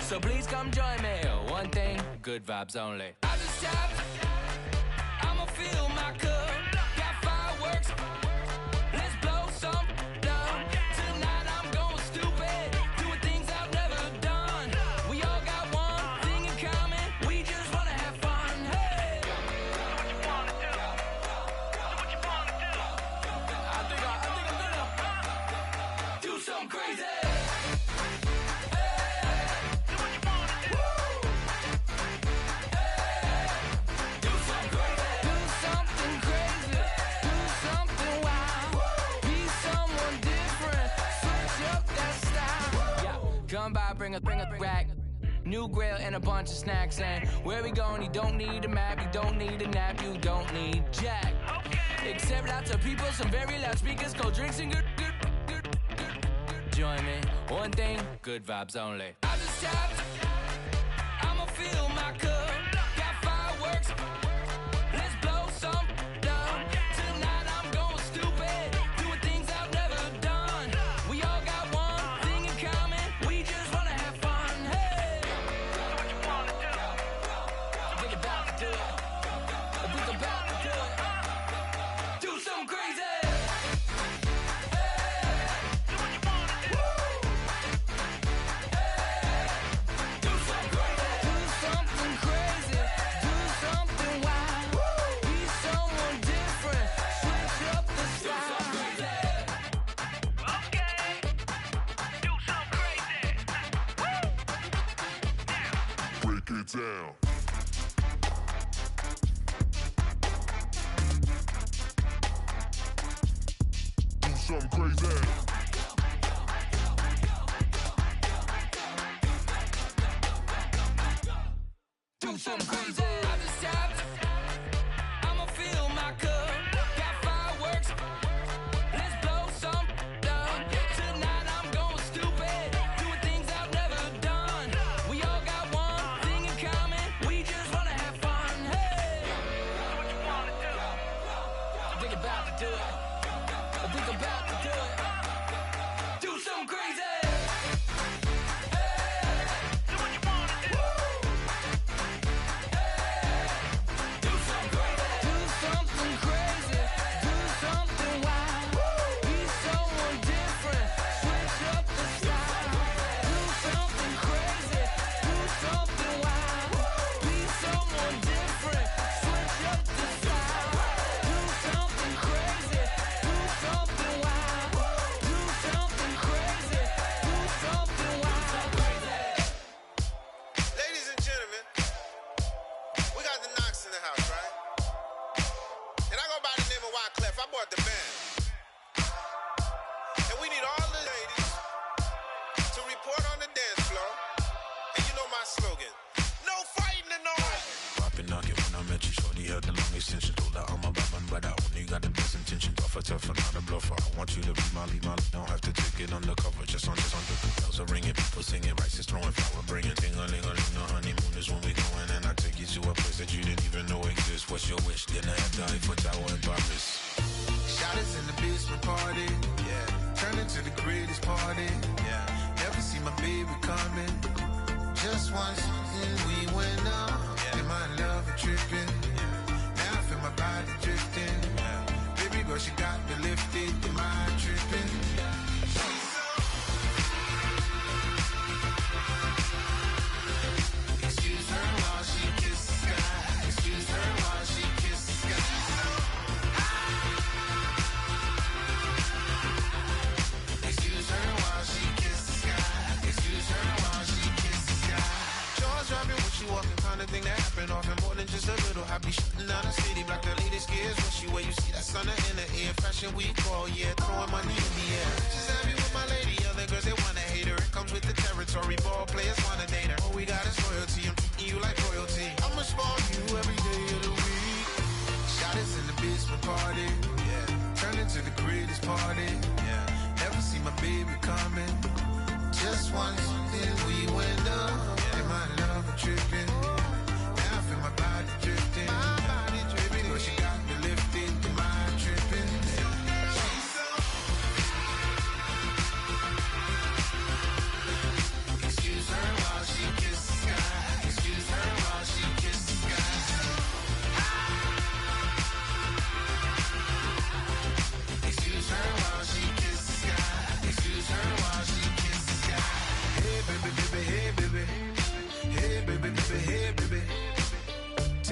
So please come join me. One thing, good vibes only. I just tap. I'm a fill my cup. Got fireworks. Let's blow some down. Tonight I'm going stupid. Doing things I've never done. We all got one thing in common. We just wanna have fun. Hey. Do what you wanna do. Do what you wanna do. I think I'm gonna do something crazy. Come by, bring a rack. New grill and a bunch of snacks. And where we going, you don't need a map, you don't need a nap, you don't need jack. Except lots of people, some very loud speakers, cold drinks and good. Join me, one thing, good vibes only. I just tapped, I'ma fill my cup. Got fireworks, let's blow some down. Tonight I'm going stupid, doing things I've never done. We all got one thing in common, we just wanna have fun. Hey, do what you wanna do. I think about to do it. I think about to do it. Do something crazy. Down. Do something crazy. Do something crazy. I just tapped. I'ma fill my cup. Got fireworks. Let's blow some down. Tonight I'm going stupid. Doing things I've never done. We all got one thing in common. We just wanna have fun. Hey, do what you wanna do. I think about to do it. I think about to do it. Do something crazy.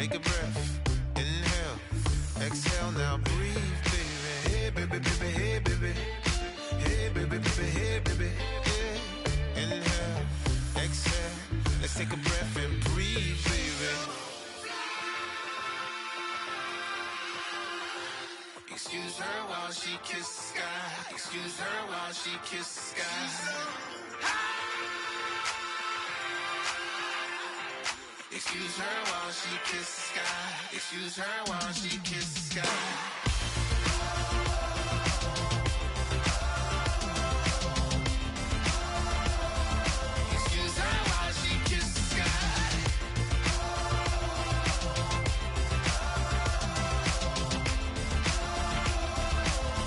Take a breath, inhale, exhale, now breathe, baby. Hey, baby, baby, hey, baby. Hey, baby, baby, hey, baby. Hey. Inhale, exhale, let's take a breath and breathe, baby. Excuse her while she kisses the sky. Excuse her while she kisses the sky. Excuse her while she kisses the sky. Excuse her while she kisses the sky. Excuse her while she kisses the sky.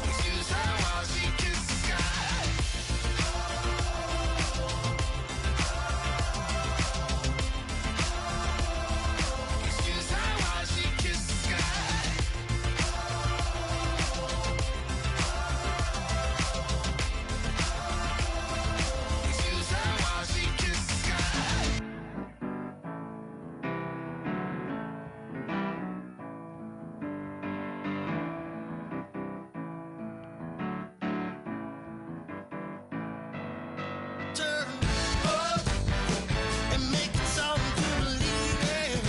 Excuse her while she kisses the sky. Excuse her while she kisses the sky. Excuse her while she kisses the sky. Turn up and make it something to believe in.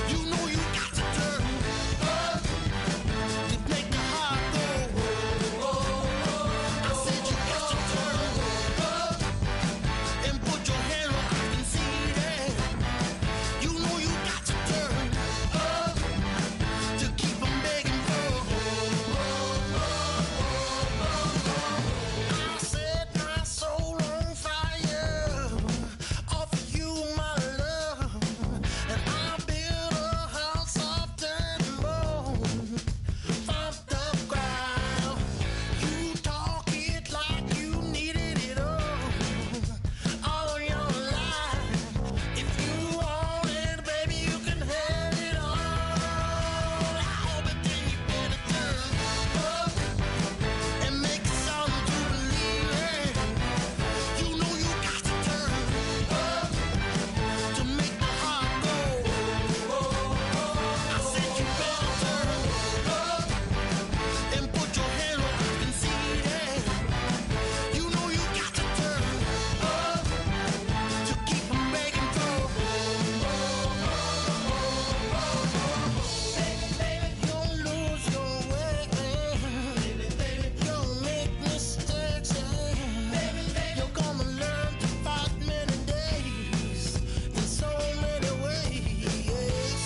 You know you got to turn up to make the heart go. I said you got to turn up and put your hand where I can see that. You know you got to turn up to keep 'em begging for. I set my soul on fire, offer you my love, and I build a house of dirt and bone, from the ground. You talk it like you needed it all your life. If you want it, baby, you can have it all. But then you better turn up and make it something to believe in. You know you got to turn up to make the heart go. I said you better turn up and put your hand where I can see that. You know you got to turn up to keep 'em begging for. Baby, you'll lose your way. Baby, you'll make mistakes. You're gonna learn to fight many days in so many ways.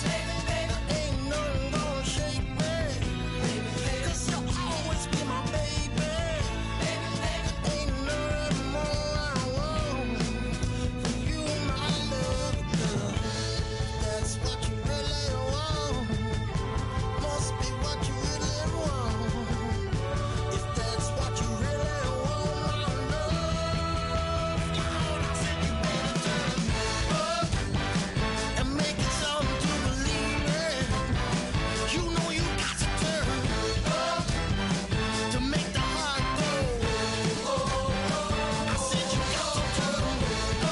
Ain't nothing gonna shake me, 'cause you'll always be my baby. Ain't nothing more I want for you, my love, girl. That's what you really want. Must be what you really want. If that's what you really want, my love, I said you better turn up and make it something to believe in. You know you got to turn up to make the heart go. I said you got to turn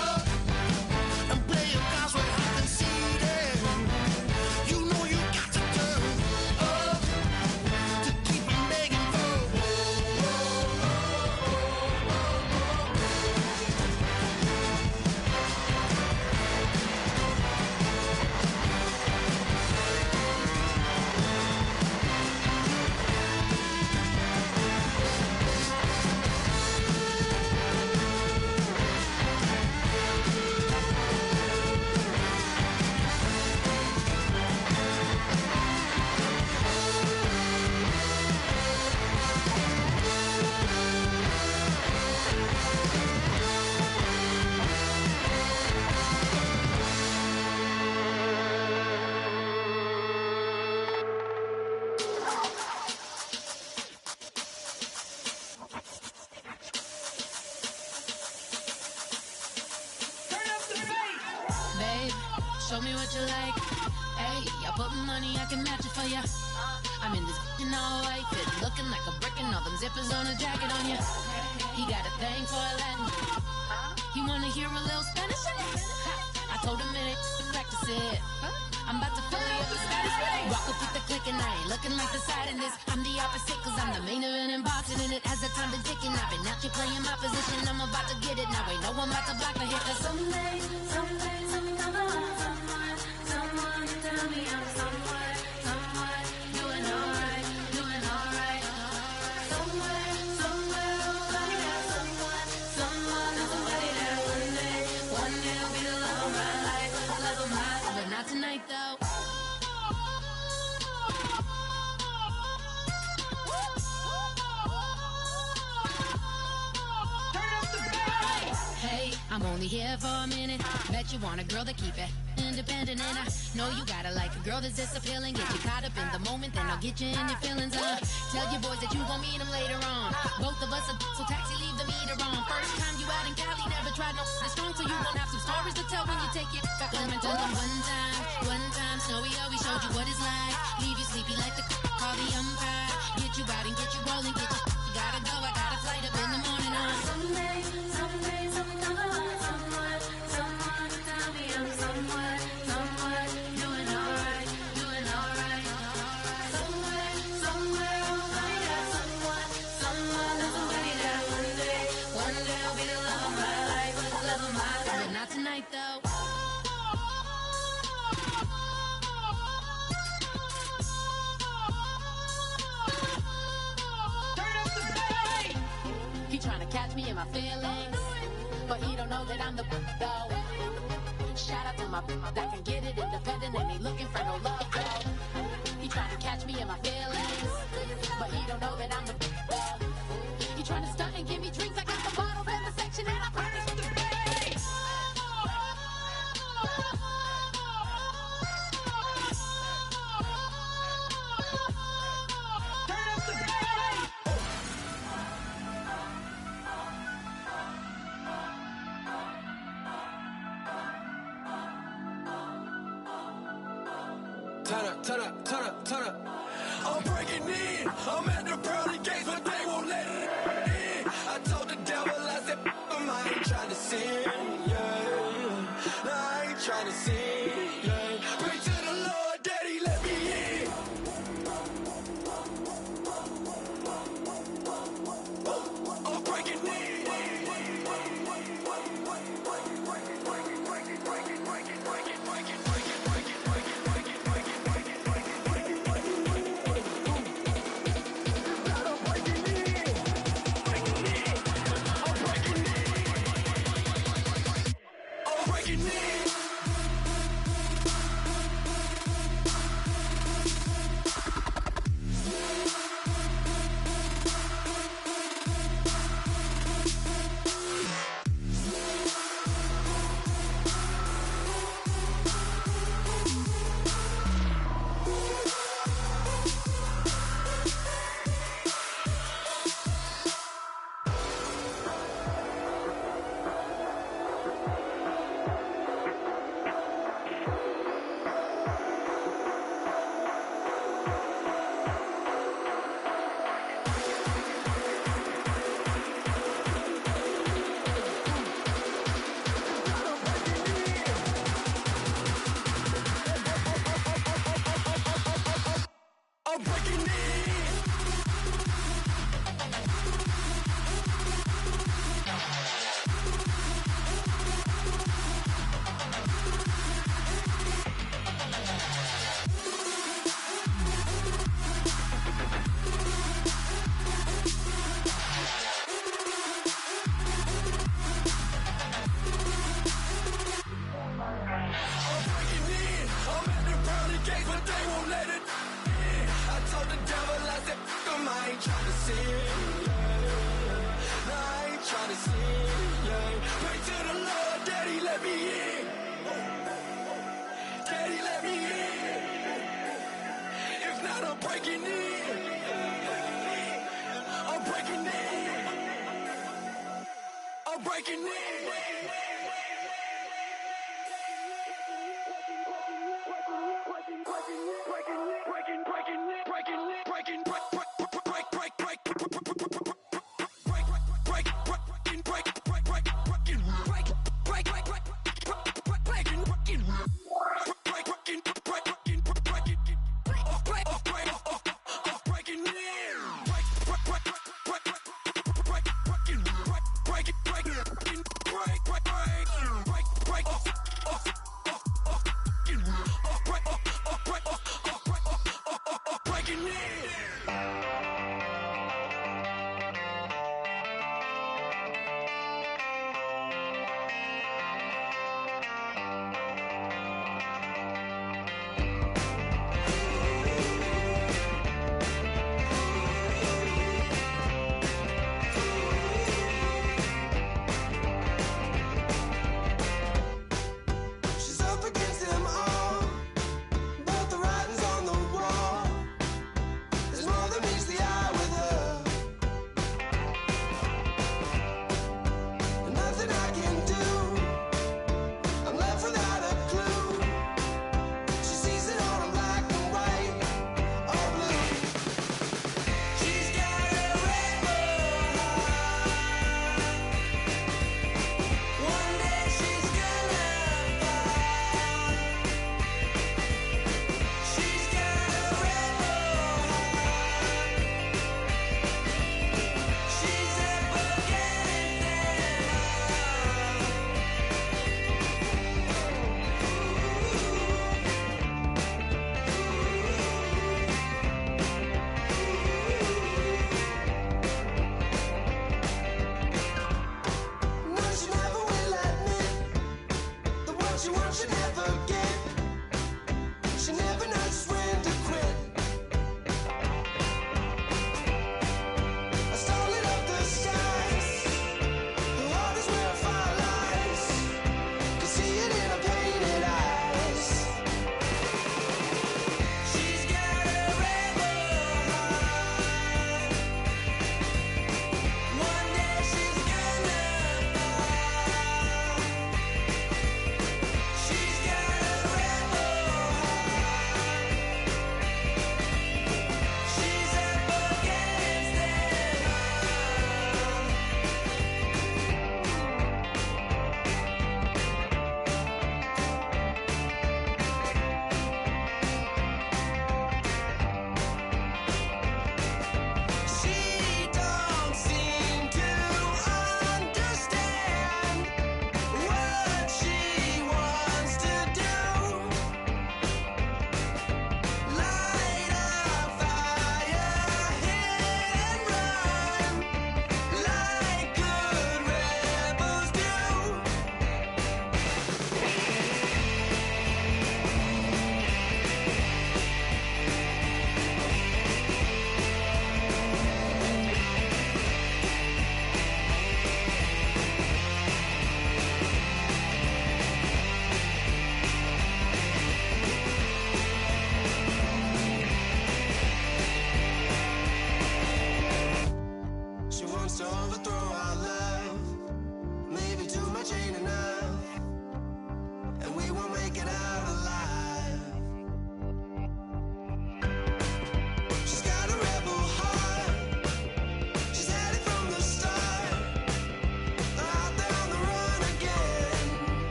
up and play your cards where I can see that. You know you got to turn up to keep 'em begging for. Babe, show me what you like. Hey, I put money, I can match it for ya. I'm in this all white fit, looking like a brick and all them zippers on a jacket on ya. He got a thing for a Latin. He wanna hear a little Spanish in it. I told him it ain't to practice it. I'm about to fill it looking like the side in this. I'm the opposite, cause I'm the main event in boxing. And it has the time been ticking. I've been out here playing my position. I'm about to get it. Now ain't no one about to block the hit. Cause someday, someone come along. Someone to tell me I'm someone doing alright, doing alright. Somewhere, somebody got someone, somebody that one day will be the love of my life, love of my life. But not tonight though. Hey, I'm only here for a minute. Bet you want a girl to keep it independent, and I know you gotta like a girl that's this appealing. Get you caught up in the moment, then I'll get you in your feelings. Tell your boys that you gon' meet them later on. Both of us are so taxi, leave the meter on. First time you out in Cali, never tried no this strong, so you gon' have some stories to tell when you take it back home and tell them one time, Snowy always showed you what it's like. Leave you sleepy like the call the umpire. Get you out and get you rolling, get you gotta go. I got a flight up in the morning on someday, someone come along. Someone to tell me I'm someone doing alright, doing alright. Somewhere, I'll find out someone, somebody that one day will be the love of my life, love of my life. But not tonight though. He tryna catch me in my feelings, but he don't know that I'm the though. Shout out to my that can get it independent and ain't looking for no love though. He tryna catch me in my feelings, but he don't know that I'm the though. He tryna stunt and give me drinks. I got the bottle in the section and I promise to pay. Turn up. I'm breaking in. I'm at the pearly gates, but they won't let it in. I told the devil, I said, I ain't trying to sin, yeah. No, I ain't trying to sin, yeah. Pray to the Lord, Daddy, let me in. I'm breaking in.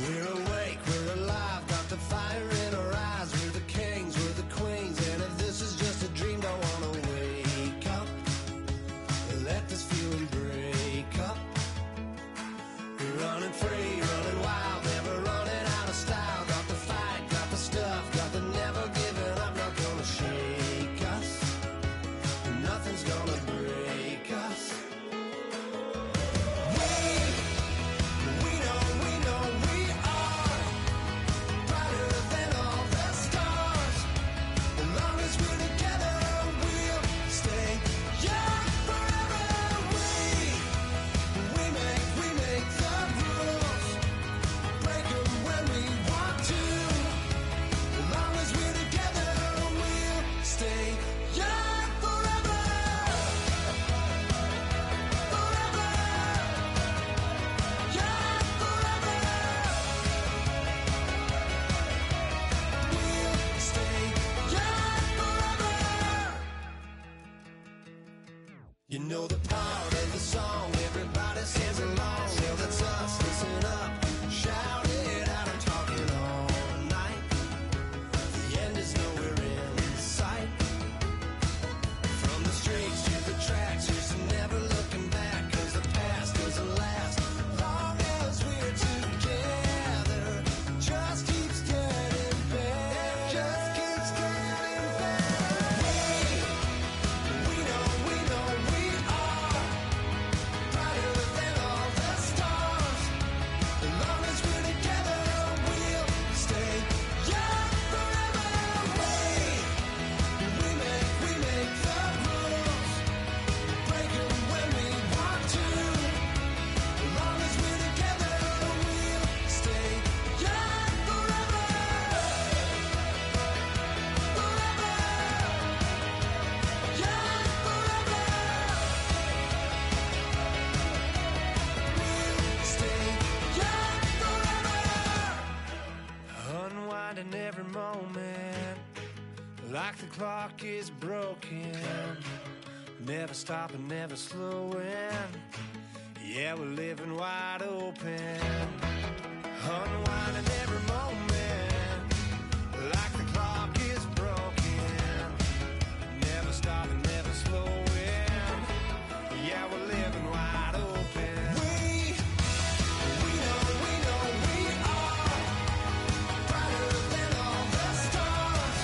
We're awake, we're alive, got the fire in our eyes. We're the kings, we're the queens, and if this is just a dream, don't wanna wake up. Let this feeling break up. We're running free, running wild, never running out of style. Got the fight, got the stuff, got the never giving up. Not gonna shake us, nothing's gonna break us. We know we are brighter than all the stars. As long as we're together, we'll stay young forever. We make the rules, break 'em when we want to. As long as we're together, we'll stay young forever. Forever. Young forever. We'll stay young forever. You know the part of the song, everybody sings along. Well, that's us, listen up, shout it out, I'm talking all night. The end is nowhere in sight. From the streets to the tracks, here's to never looking back, 'cause the past doesn't last. Long as we're together, just keeps getting better. Just keeps getting better. We know we are brighter than all the stars. As long as we're together, we'll stay young forever. We make the rules, break 'em when we want to. As long as we're together, we'll stay young forever. Forever. Young forever. We'll stay young forever. Unwinding every moment, like the clock is broken. Never stopping, never slowing. Yeah, we're living wide open. Unwinding every moment, like the clock is broken. Never stopping, never slowing. Yeah, we're living wide open. We know we are brighter than all the stars.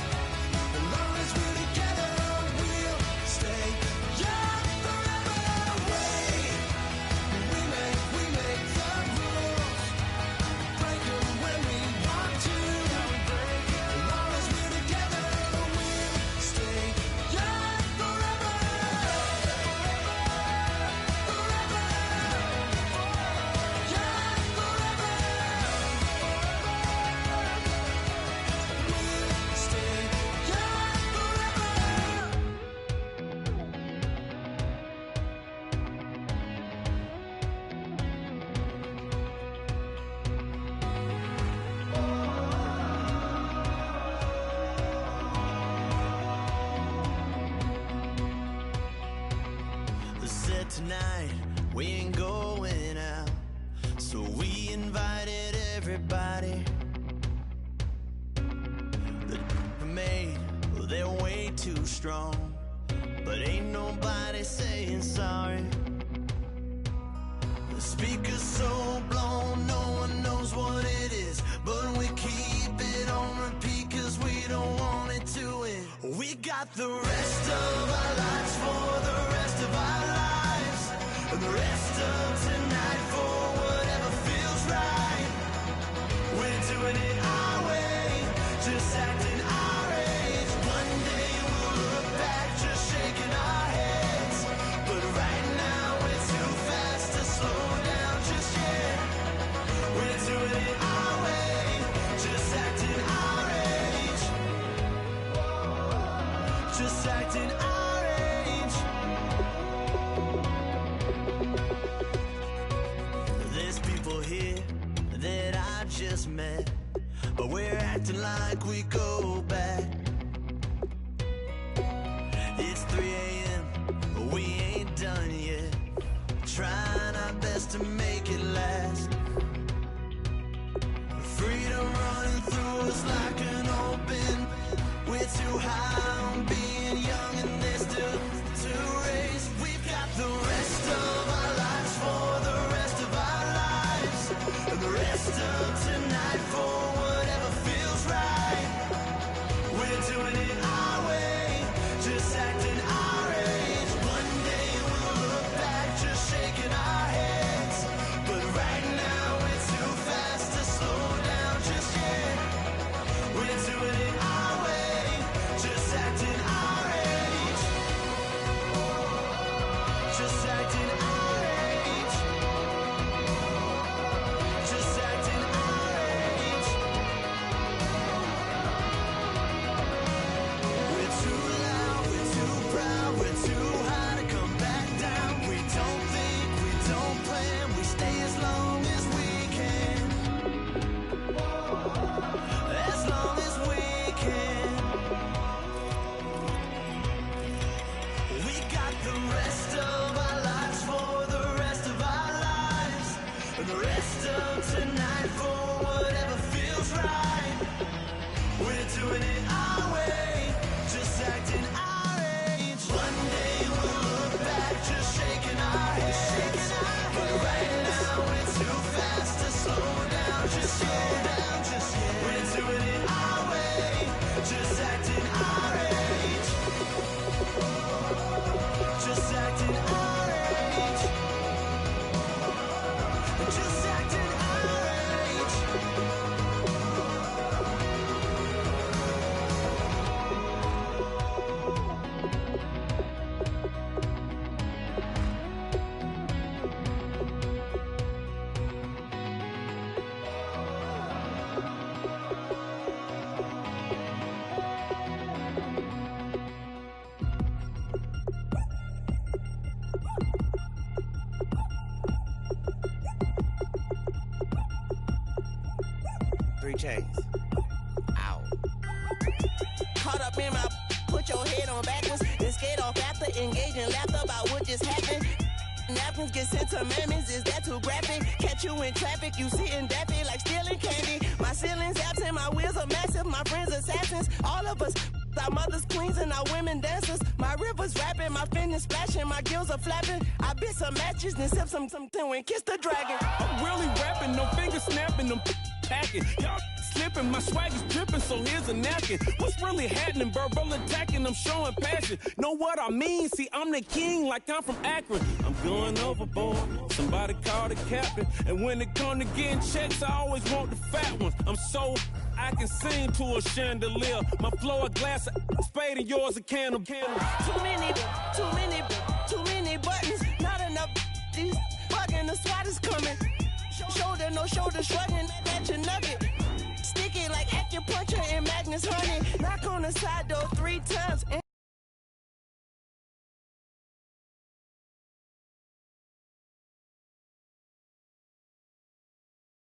As long as we're together, we'll stay young forever. We make the rules, break 'em when we want to. As long as we're together, we'll stay young forever. Forever. Young forever. We'll stay young forever. Said tonight we ain't going out, so we invited everybody. The we made, well, they're way too strong, but ain't nobody saying sorry. The speaker's so blown, no one knows what it is, but we keep it on repeat 'cause we don't want it to end. We got the rest of our lives for the rest of our lives, and the rest of tonight for whatever feels right. We're doing it our way, just acting our age. One day we'll look back, just shaking our heads, but right now we're too fast to slow down just yet. We're doing it our way, just acting our age. Just acting our age. There's people here that I just met, but we're acting like we go back. It's 3 a.m., but we ain't done yet, trying our best to make it last. 3 chains. Ow. Caught up in my, put your head on backwards, then skate off after, engage in laughter about what just happened. Napkins get sent to mammies, is that too graphic? Catch you in traffic, you sitting daffy like stealing candy. My ceiling's absent, my wheels are massive, my friends assassins. All of us, our mothers queens and our women dancers. My rivers rapping, my fingers splashing, my gills are flapping. I bit some matches, then sip some and kiss the dragon. I'm really rapping, no fingers snapping, them packing. Y'all slipping, my swag is dripping, so here's a napkin. What's really happening? Verbal attacking, I'm showing passion. Know what I mean? See, I'm the king like I'm from Akron. I'm going overboard, somebody call the captain. And when it come to getting checks, I always want the fat ones. I'm so I can sing to a chandelier. My flow a glass of spade and yours a candle. Too many buttons, not enough. These fucking the SWAT is coming. Shoulder, no shoulder shrugging at your nugget. Sticky like acupuncture and Magnus honey. Knock on the side door 3 times and